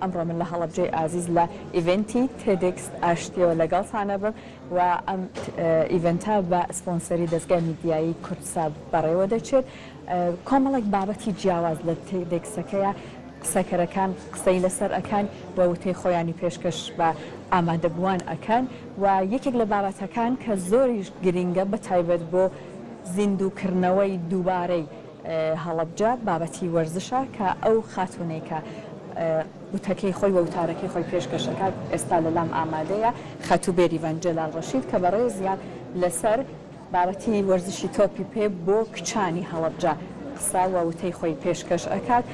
ئەمڕۆ من لە هەڵەبجەی ئازیز لە ئیڤنتی تێدێکس ئاشتیەوە لەگەڵتانە بم و ئەم ئیڤنتە بە سپۆنسەری دەستگای میدیایی کورتسا بەڕێوە دەچێت کۆمەڵێک بابەتی جیاواز لە تێدێکسەکەیە قسەکەرەکان قسەی لەسەر ئەکان و وتەی خۆیانی پێشکەش بە ئامادەبووان ئەکەن و یەکێک لە بابەتەکان کە زۆریش گرینگە بە تایبەت بۆ زیندووکردنەوەی دووبارەی هەڵەبجە بابەتی وەرزشە کە ئەو خاتونەی کە وتەکەی خۆی و وتارەکەی خۆی پێشکەشەکات ئێستا لەلام ئامادەیە خەتوبێری ڤەنجەلال ڕەشید کە بەڕێزیان لەسەر بابەتی وەرزشی تۆپی پێ بۆ کچانی هەڵەبجە قسە و وتەی خۆی پێشکەش ئەکات.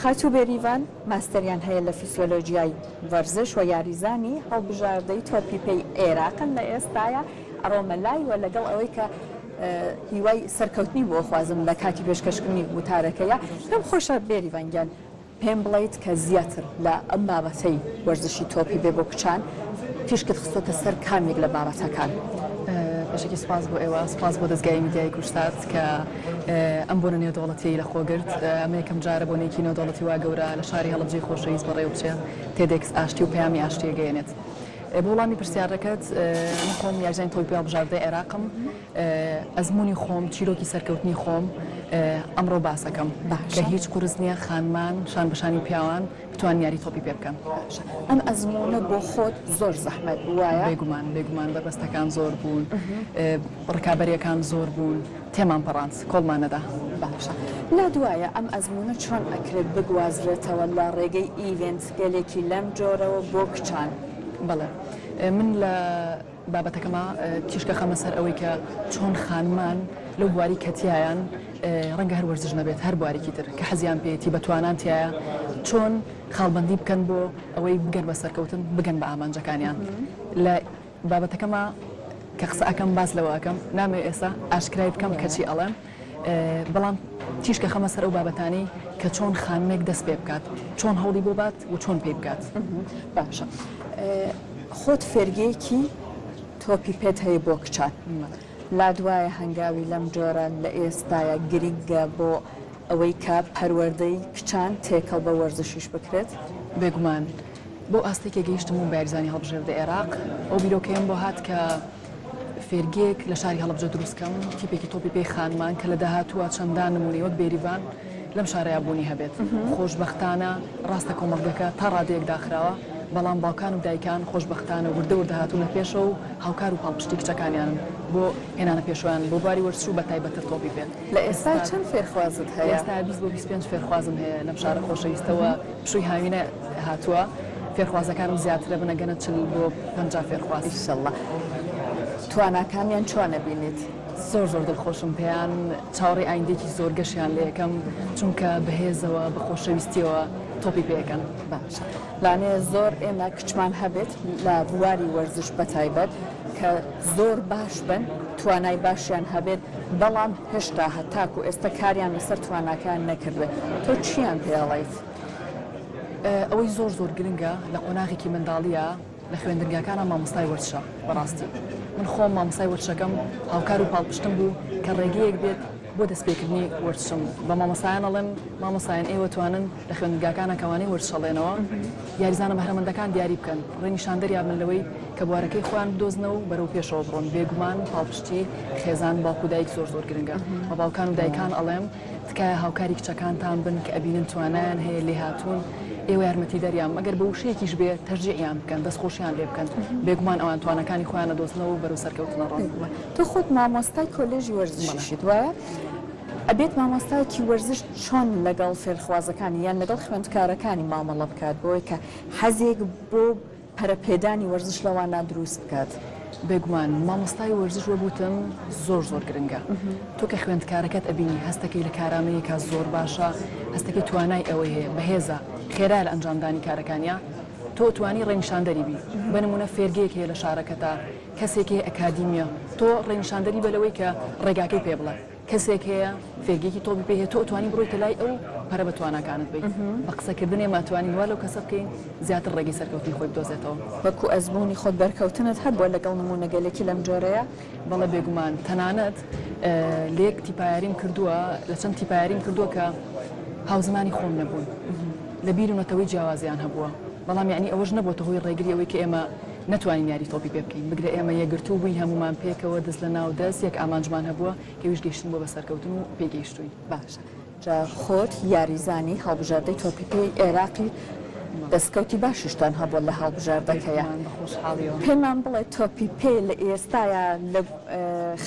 خەتوبێریڤان ماستەریان هەیە لە فیسیۆلۆژیای وەرزش و یاریزانی هەڵبژاردەی تۆپی پێی عێراقن لە ئێستاە ئەڕۆمە لای و لەگەڵ ئەوەی کە هیوای سەرکەوتنی بۆ خوازم لە کاتی پێشکەشکردنی وتارەکەیە پێم خۆشە بێریڤانگیان پێم بڵیت کە زیاتر لە ئەم بابەتەی وەرزشی تۆپی بێ بۆ کچان پێشکەت خستۆتە سەر کامێک لە بابەتەکان. بەشێکی سپاس بۆ ئێوە سپاس بۆ دەستگای میدیای کورتسات کە ئەم بۆنە نێودەوڵەتی لە خۆگرت ئەمە یەکەم جارە بۆنێکی نێودەوڵەتی وا گەورە لە شاری هەڵەبجەی خۆشەویست بەڕێوە بچێت تێدێکس ئاشتی و پەیامی ئاشتیە گەیەنێت. بۆ وڵامی پرسیارەکەت من خۆم یاریزانی تۆپی هەڵبژاردەی عێراقم ئەزمموی خۆم چیرۆکی سەرکەوتنی خۆم ئەمڕۆ باسەکەم کە هیچ قورس نییە خانمان شان بەشانی پیاوان بتوان یاری تۆپی پێ بکەن. ئەم ئەزمونە بۆ خۆت زۆر زەحمەت وایە؟ بێگومان بەربەستەکان زۆر بوون ڕکابەریەکان زۆر بوون تێمان پەڕاند کۆڵمانەدا. باشە نادوایە ئەم ئەزمونە چۆن ئەکرێت بگوازرێتەوە لە ڕێگەی ئیڤنت گەلێکی لەم جۆرەوە بۆ کچان؟ بەڵێ من لە بابەتەکەمە تیشکە خەمە سەر ئەوەی کە چۆن خانمان لەو بواری کەتیایان ڕەنگە هەر وەرزش نەبێت هەر بوارێکی تر کە حەزیان پێێتی بەتوانان تایە چۆن خاڵبندی بکەن بۆ ئەوەی بگەن بە سەرکەوتن بگەن بە ئامانجەکانیان. لە بابەتەکەمە کە قسە ئەەکەم باز لەوە ئەەکەم نامێ ئێستا ئاشکرای بکەم کەچی ئەڵێم بەڵام تیشکە خەمە سەر ئەو بابەتانی کە چۆن خانمێک دەست پێ بکات چۆن هەوڵی بۆ بات و چۆن پێ بکات. باشە خۆت فێرگەیەکی تۆپی پێت هەیە بۆ کچان لا دوایە هەنگاوی لەم جۆرە لە ئێستاە گرنگە بۆ ئەوەی کە پەروەردەی کچان تێکەڵ بە وەرزشیش بکرێت؟ بێگومان بۆ ئاستێکە گەیشتم و بارزانی هەڵبژێردە عێراق ئەو بیرۆکەیەم بۆ هات کە فێرگێک لە شاری هەڵبجە دروستکەم تیپێکی تۆپی پێی خانمان کە لە داهاتووە چەندان نمونی وەک بێریڤان لەم شارەیە بوونی هەبێت. خۆشبەختانە ڕاستە کۆمەڵگەکە تا ڕادەیەک داخراوە بەڵام باوکان و دایکان خۆشبەختانە وردە وردەهاتوونە پێشە و هاوکار و پاڵپشتی کچەکانیان بۆ هێنانە پێشوان بۆ باری وەرزش و بە تایبەتر تۆپی پێن. لە ئێستا چەند فێرخوازت هەیە؟ ئێستا 20 بۆ 25 فێرخوازم هەیە لەم شارە خۆشەویستەوە پشووی هاوینە هاتووە فێرخوازەکانم زیاترە بنەگەنە 40 بۆ 50 فێرخواز. ئینشەڵڵا تواناکانیان چۆنە بینیت؟ زۆر دڵخۆشم پێیان چاوەڕێی ئایندێکی زۆر گەشیان لێ یەکەم چونکە بەهێزەوە بە خۆشەویستیەوە تۆپی پێەکەن. باشە لانێ زۆر ئێمە کچمان هەبێت لە بواری وەرزش بە تایبەت کە زۆر باش بن توانای باشیان هەبێت بەڵام هێشتا هەتاکو ئێستا کاریان لەسەر تواناکان نەکردوێت. تۆ چیان پێڵیت؟ ئەوەی زۆر گرنگە لە قۆناغێکی منداڵیە لە خوێندنگاکانە مامۆستای وەرزشە بەڕاستی من خۆم مامۆستای وەرزشەکەم هاوکار و پاڵپشتم بوو کە ڕێگەیەک بێت بۆ دەستپێکردنی وەرزشم بە مامۆستایان ئەڵێن مامۆستایان ئێوە توانن لە خوێندنگاکانە کەوانەی وەرزشەڵێنەوە یاریزانە بەهرەمەندەکان دیاری بکەن ڕێنیشاندەریان بن لەوەی کە بوارەکەی خۆیان بدۆزنەوە و بەرەو پێشەوە بڕۆن. بێگومان پاڵپشتی خێزان باوکو دایک زۆر گرنگە بە باوکان و دایکان ئەڵێم تکایە هاوکاری کچەکانتان بن کە ئەبینن توانایان هەیە لێ هاتوون ئێوە یارمەتی دەریان مەگەر بە وشەیەکیش بێ تەرجیعیان بکەن دەستخۆشیان لێ بکەن بێگومان ئەوان توانەکانی خۆیانە دۆزنەوە و بەرەو سەرکەوتنە ڕۆن. تۆ خۆت مامۆستای کۆلێژی وەرزشیت وایە؟ ئەبێت مامۆستایەکی وەرزش چۆن لەگەڵ فێرخوازەکانی یان لەگەڵ خوێندکارەکانی مامەڵە بکات بۆی کە حەزێک بۆ پەرەپێدانی وەرزش لەوانە دروست بکات؟ بێگومان مامۆستای وەرزش وەبووتم زۆر گرنگە. تۆ کە خوێندکارەکەت ئەبینی هەستەکەی لە کارامەیەکە زۆر باشە هەستەکەی توانای ئەوەی هەیە بەهێزە خێرا لە ئەنجامدانی کارەکانیە تۆ توانی ڕێنیشاندەری بی بنمونە فێرگەیەک هەیە لە شارەکەتا کەسێک هەیە ئەکادیمیە تۆ ڕێنیشاندەری بەلەوەی کە ڕێگاکەی پێ بڵێ کەسێک هەیە فێرگێکی تۆبی پێ هەیە تۆ توانی بڕۆیتە لای ئەو پەرە بە تواناکانت بێت بە قسەکردنێ ماتوانین وا لەو کەسە بکەین زیاتر ڕێگەی سەرکەوتنی خۆی بدۆزێتەوە. وەکو ئەزمموی خۆت بەرکەوتنت هەبووە لەگەڵ نمونەگەلێکی لەم جۆرەیە؟ بەڵێ بێگومان تەنانەت لێک تیپایاریم کردووە لە چەند تیپایاریم کردووە کە هاوزمانی خۆم نەبوون لە بیرونەتەوەی جیاوازیان هەبووە بەڵام یعنی ئەوەش نەبووە هۆی ڕێگری ئەوەی کە ئێمە نتوانین یاری تۆپی پێ بکەین بگرە ئێمە یەکگرتوو بووین هەمومان پێکەوە دەست لە ناو دەست یەک ئامانجمان هەبووە کەویش گەیشتن بۆ بەسەرکەوتن و پێگەیشتوین باشە جا خۆت یاریزانی هەڵبژاردەی تۆپی پێی عێراقی دەستکەوتی باششتان هەبوو لە هەڵبژاردەکەیە پێمان بڵێ تۆپی پێ لە ئێستاە لە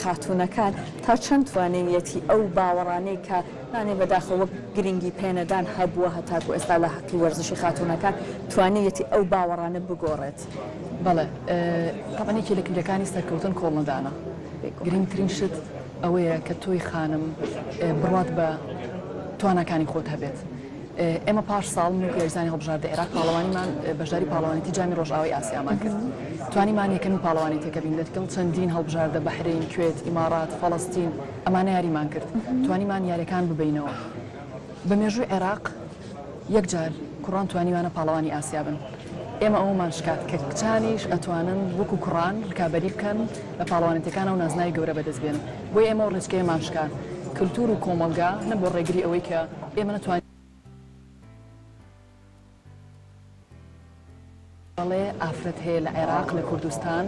خاتونەکان تا چەند توانێتی ئەو باوەڕانەی کە نانێ بەداخەوە گرنگی پێنەدان هەبووە هەتاکو ئێستا لە حەقی وەرزشی خاتونەکان توانێتی ئەو باوەڕانە بگۆڕێت بەڵێ تاپەنێکی لە کلیەکانی سەرکەوتن کۆڵنەدانە گرنگترین شت ئەوەیە کە تۆی خانم بڕات بە توانەکانی خۆت هەبێت ئێمە پاش ساڵ و یاریزانی هەڵبژاردە عێراق پاڵەوانیمان بەشداری پاڵەوانێتی جامی ڕۆژئاوای ئاسیامان کرد توانیمان یەکەم پاڵەوانێتێکە بین دەتکەڵ چەندین هەڵبژاردە بەحرین کوێت ئیمارات فەڵەستین ئەمانە یاریمان کرد توانیمان یاریەکان ببینەوە بە مێژووی عێراق یەکجار کوڕان توانیوانە پاڵەوانی ئاسیا بن ئێمە ئەومان شکات کە کچانیش ئەتوانن وەکو کوڕان ڕکابەری بکەن لە پاڵەوانێتەکان و نازناوی گەورە بەدەستبێن بۆی ئێمە ڕێچکەیەمان شکات کللتور و کۆمەلگا نە بۆ ڕێگری ئەوەی کە ئێمە نتوانین بەڵێ ئافرەت هەیە لە عێراق لە کوردستان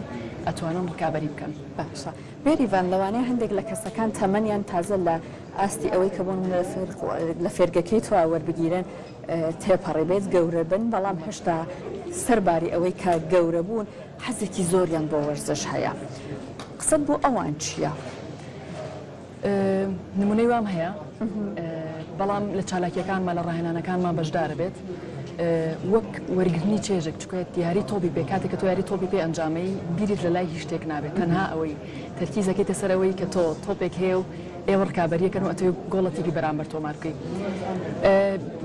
ئەتوانن ڕکابەری بکەن باشە بێریڤان لەوانەیە هەندێک لە کەسەکان تەمەنیان تازە لە ئاستی ئەوەی کە بۆن لە فێرگەکەی تۆ وەربگیرن تێپەڕێ بێت گەورە بن بەڵام هێشتا سەرباری ئەوەی کە گەورە بوون حەزێکی زۆریان بۆ وەرزش هەیە قسەت بۆ ئەوان چییە؟ نمونەی وام هەیە بەڵام لە چالاکیەکانمان لە ڕاهێنانەکانمان بەشدارە بێت وەک وەرگرتنی چێژێک چکێت یاری تۆپی پێ کاتێک کە تۆ یاری تۆپی پێ ئەنجامەی بیرت لە لای هیچ شتێک نابێت تەنها ئەوەی تەرکیزەکەیتە سەرەوەی کە تۆ تۆپێک هەیە و ئێوە ڕکابەریەکەن و ئەتەوێ گۆڵەتێکی بەرامبەر تۆمار بکەیت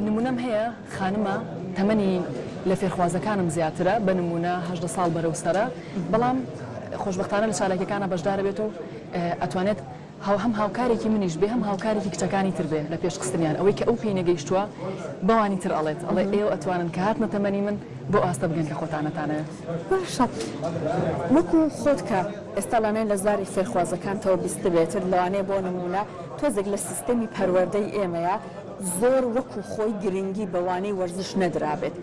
نمونەم هەیە خانمە تەمەنی لە فێرخوازەکانم زیاترە بە نمونە 18 ساڵ بەرەوسەرە بەڵام خۆشبەختانە لە چالاکیەکانە بەشدارە بێت و ئەتوانێت هەم هاوکارێکی منیش بێ هەم هاوکارێکی کچەکانی تر بێ لە پێشخستنیان ئەوەی کە ئەو پێی نەگەیشتووە بەوانی تر ئەڵێت ئەڵێ ئێوە ئەتوانن کە هاتنە تەمەنی من بۆ ئاستە بگەن کە خۆتانەتانەیە باشە وەکو خۆت کە ئێستا لەنێ لە زاری فێرخوازەکانتەوە بیست بێتر لەوانەیە بۆ نمونە تۆزێک لە سیستەمی پەروەردەی ئێمەیە زۆر وەکو خۆی گرنگی بەوانەی وەرزش نەدرابێت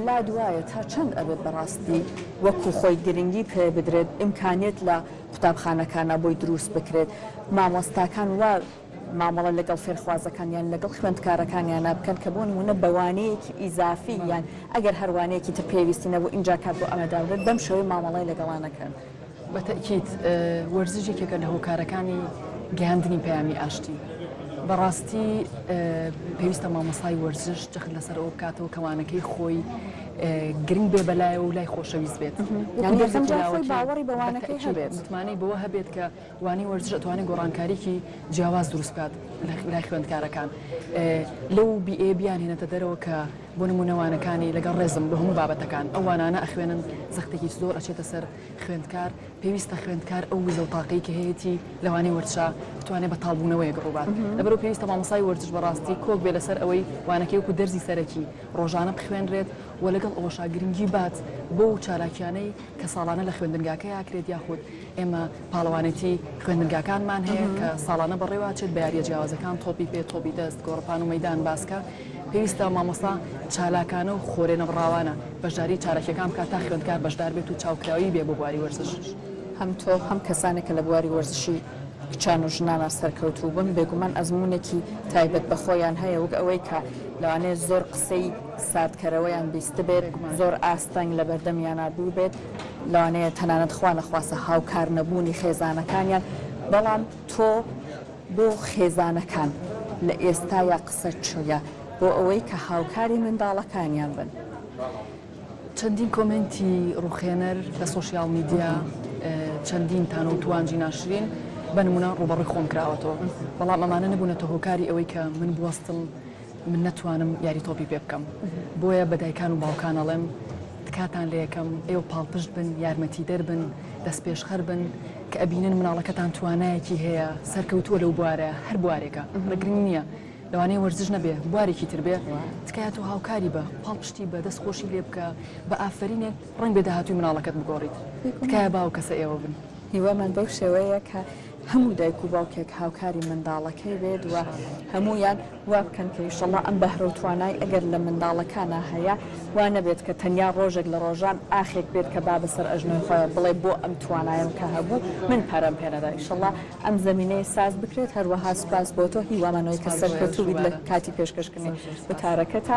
لا دوایە تا چەند ئەبێت بەڕاستی وەکو خۆی گرنگی پێ بدرێت ئیمکانیت لە قوتابخانەکانە بۆی دروست بکرێت مامۆستاکان وا مامەڵە لەگەڵ فێرخوازەکانیان لەگەڵ خوێندکارەکانیانە بکەن کە بۆ نمونە بەوانەیەکی ئیزافی یان ئەگەر هەروانەیەکی تر پێویستی نەبوو اینجا کات بۆ ئەمەداورێت بەم شێوەی مامەڵەی لەگەڵانەکەن بەتەکیت وەرزشێکێکە لە هۆکارەکانی گەیاندنی پەیامی ئاشتی بەڕاستی پێویستە مامۆسای وەرزش جەخت لەسەر ئەو بکاتەوە کەوانەکەی خۆی گرنگ بێ بەلایە و لای خۆشەویست بێت باوەڕی بەوانەکەی هەبێت متمانەی بەوە هەبێت کە وانی وەرزش ئەتوانێت گۆڕانکاریکی جیاواز دروست بکات لای خوێندکارەکان لەو BA بیان هێنێتە دەرەوە کە بۆ نمونەوانەکانی لەگەڵ ڕێزم بە هەموو بابەتەکان ئەوانانە ئەخوێنن زەختێکی زۆر ئەچێتە سەر خوێندکار پێویستە خوێندکار ئەو وزە و تاقەی کە هەیەی لەوانەی وەرزشە بتوانێت بە تاڵبوونەوەیەک ڕووبات لەبەرەوە پێویستە مامۆسای وەرزش بەڕاستی کۆک بێ لەسەر ئەوەی وانەکەی وەکو دەرزی سەرەکی ڕۆژانە بخوێنرێت و لەگەڵ ئەوەشا گرنگی بات بۆ چالاکیانەی کە ساڵانە لە خوێندنگاکە یاکرێت یاخود ئێمە پاڵەوانێتی خوێندنگاکانمان هەیە کە ساڵانە بەڕێواچێت بە یاریە جیاوازەکان تۆپی پێ تۆپی دەست گۆڕپان و مەیدان باسکە پێویستە مامۆستا چالاکانە و خۆرێنە بڕاوانە بەشداری چارەکیەکان کات تا خوێندکار بەشدار بێت و چاوکراوی بێ بۆ بواری وەرزش هەم تۆ هەم کەسانێکە لە بواری وەرزشی کچان و ژنانە سەرکەوتوو بوون بێگومان ئەزمونێکی تایبەت بە خۆیان هەیە وەک ئەوەی کە لەوانەیە زۆر قسەی ساردکەرەوەیان بیست بێت زۆر ئاستەنگ لە بەردەمیانە بوو بێت لەوانەیە تەنانەت خوا نەخواسە هاوکار نەبوونی خێزانەکانیان بەڵام تۆ بۆ خێزانەکان لە ئێستایا قسە چۆیە بۆ ئەوەی کە هاوکاری منداڵەکانیان بن چەندین کۆمنتی ڕوخێنەر لە سۆشیال میدیا چەندین تان و توانجی ناشرین بە نمونە ڕوبەڕووی خۆم کراوەتەوە بەڵام ئەمانە نەبوونەتە هۆکاری ئەوەی کە من بوەستم من نەتوانم یاری تۆپی پێ بکەم بۆیە بە دایکان و باوکان ئەڵێم تکاتان لە یەکەم ئێوە پاڵپشت بن یارمەتی دەربن دەست پێشخەر بن کە ئەبینن مناڵەکەتان توانایەکی هەیە سەرکەوتووە لەو بوارە هەر بوارێکە ڕێگرنگ نییە لەوانەیە وەرزش نەبێ بوارێکی تر بێ تکایەت و هاوکاری بە پاڵپشتی بە دەستخۆشی لێ بکە بە ئافرینێک ڕنگ بێ داهاتوی مناڵەکەت بگۆڕیت تکایە باو کەسە ئێوە بن هیوامان بەو شێوەیە کە هەموو دایک و باوکێک هاوکاری منداڵەکەی بێت و هەمویان وا بکەن کە ئینشەڵڵا ئەم بەهرە و توانای ئەگەر لە منداڵەکانە هەیە وا نەبێت کە تەنیا ڕۆژێک لە ڕۆژان ئاخێک بێت کە با بەسەر ئەژنۆی خۆیان بڵێ بۆ ئەم توانایم کە هەبوو من پەرەم پێنەدا ئینشەڵڵا ئەم زەمینەی ساز بکرێت هەروەها سوپاس بۆ تۆ هیوامانەوەی کە سەرکەوتوو بیت لە کاتی پێشکەشکردنی وتارەکەتان.